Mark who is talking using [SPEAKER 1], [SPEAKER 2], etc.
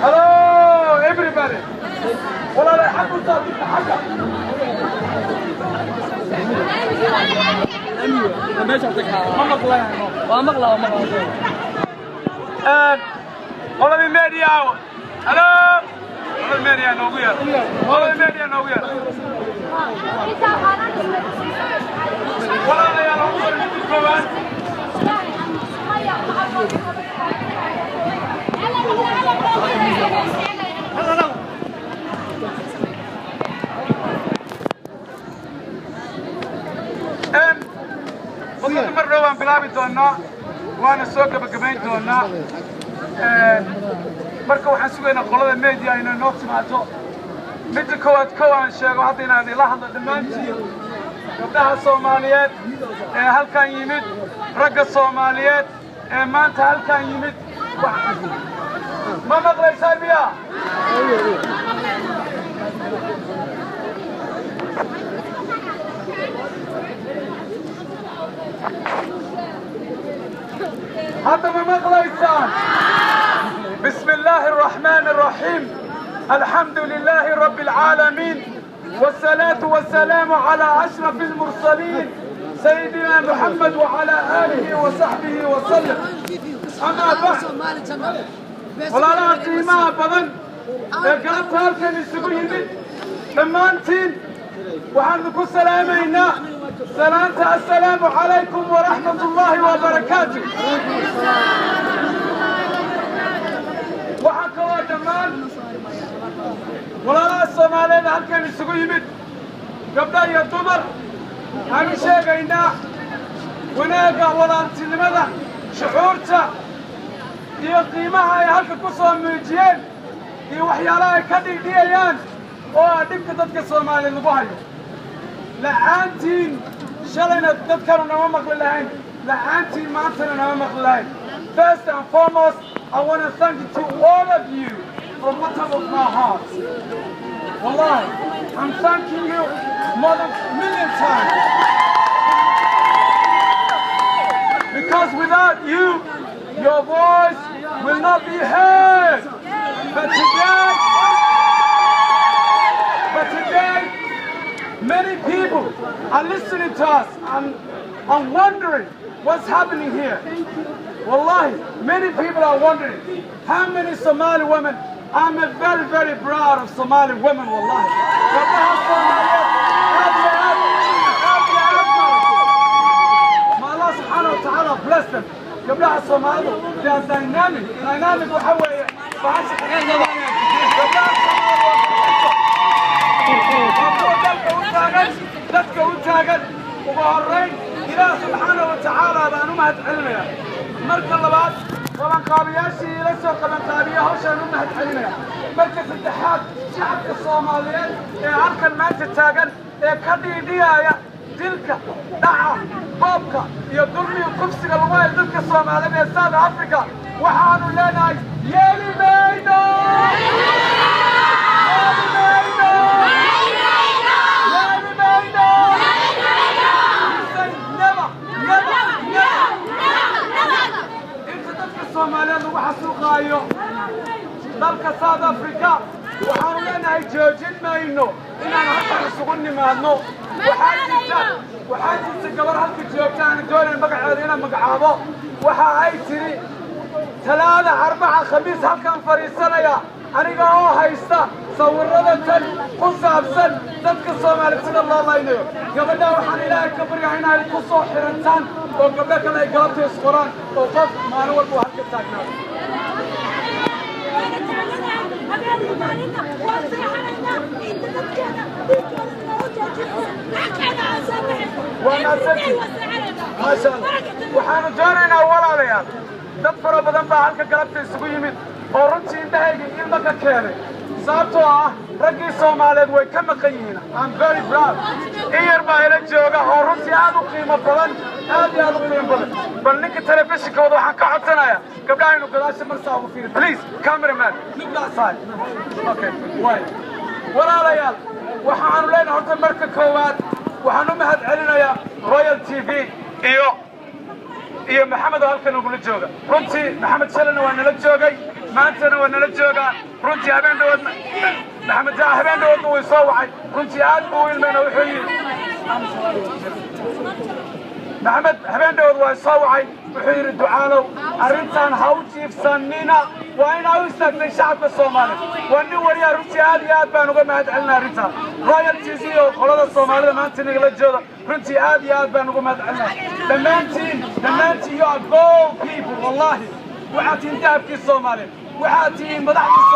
[SPEAKER 1] Hello, everybody. ولا لا يحبوا صوتك حاجة. ما شفتك ما مقلع والله الميديا هلو والله الميديا نوغير والله الميديا نوغير والله يا نوغير كمان وصلت مرة وان بلابي دونا وانا سوق بقبين دونا marka waxaan sugaynaa qolada media inay noo timaado midda koowaad sheego hadda inaan ila hadlo dhammaantiin gabdhaha Soomaaliyeed ee halkan yimid ragga Soomaaliyeed ee maanta halkan yimid ma maqlaysaan miya هذا ما مقليسان بسم الله الرحمن الرحيم الحمد لله رب العالمين والصلاة والسلام على أشرف المرسلين سيدنا محمد وعلى آله وصحبه وسلم أما بعد ولا لا قيمة بدن قلبت هالكن السبيل دمانتين وعندكم سلامينا سلامة السلام عليكم ورحمة الله وبركاته وحكوا دمان ولا لا الصوماليين هالكن السبيل قبل يتمر هم شيء وناقة ولا أنت لماذا شعورته هي قيمها هي هلك كسر ميجين هي وحيالها كذي ديان وأديك تدك الصومالي الباهي لعنتين شلنا تذكروا نوامك للهين لعنتين ما أنتنا نوامك للهين. First and foremost, I want to thank you to all of you from the bottom of my heart. Wallahi, I'm thanking you more than a million times. Because without you, your voice will not be heard. But today, many people are listening to us and wondering what's happening here. Wallahi, many people are wondering how many Somali women. I'm very, very proud of Somali women, wallahi. May Allah subhanahu wa ta'ala bless them. قبلها الصومال they are dynamic وحوي dadka u taagan ugu horeyn Ilaah subhanahu wa ta'ala baan u mahadcelinayaa marka labaad qabanqaabiyaashii ila soo qabanqaabiya hawshan u mahadcelinayaa marka saddexaad shacabka Soomaaliyeed ee halkan maanta taagan ee ka dhiidhiyaya dilka dhaca boobka iyo dulmiga kufsiga lagu hayo dadka Soomaaliyeed ee South Africa waxaanu leenahay yeeli mayno Soomaaliyeed waxa suuqaayo dalka South Africa waxaanu leenahay joojin mayno inaan halkan isugu nimaadno waxaa jirta gabar halka joogta aan doonayn magaceeda inaan magacaabo waxa ay tiri talaada arbaca khamiis halkan fariisanaya aniga oo haysta sawirada tan ku saabsan dadka Soomaaliyeed sida loo laynayo gabadha waxaan Ilaahay ka baryaa inay ku soo xirantaan oo gabdha kale ay galabta isqoraan oo qof maalin walba halka taagnaado ما شاء الله waxaanu doonaynaa walaalayaal dad fara badan baa halka galabta isugu yimid oo runtii indhahayga ilma ka keenay sababtoo ah رجي الصوماليين ويكم قيمنا I'm very proud إير ما إلى جوجا هروسي هذا قيمة بدن هذا قيمة بدن بلنك التلفزيون كوضو حكا حطنا قبل أنه قداش مرساو فيه please cameraman look that side okay wait ولا ريال وحنو لنا هرت المركز كواد وحنو مهد علينا يا رويال تي في iyo maxamed halkan ugu la jooga runtii maxamed salana waa nala joogay maantana waa nala jooga runtii habeen dhawadna maxamed habeen dhawadna way soo wacay runtii aad buu ilmeena wuxuu yiri maxamed habeen dhawad waa soo wacay wuxuu yiri ducaalow arrintan ha u jiifsanina waa in ay istaagtay shacabka Soomaaliyeed waa nin wariya runtii aad iyo aad baan uga mahad celinaa arrintan royal tv oo qolada Soomaalida maanta nagala jooga runtii aad iyo aad baan uga mahad celinaa dhammaantiin you are gold people wallahi waxaad intaabkii Soomaaliyeed waxaad madaxdii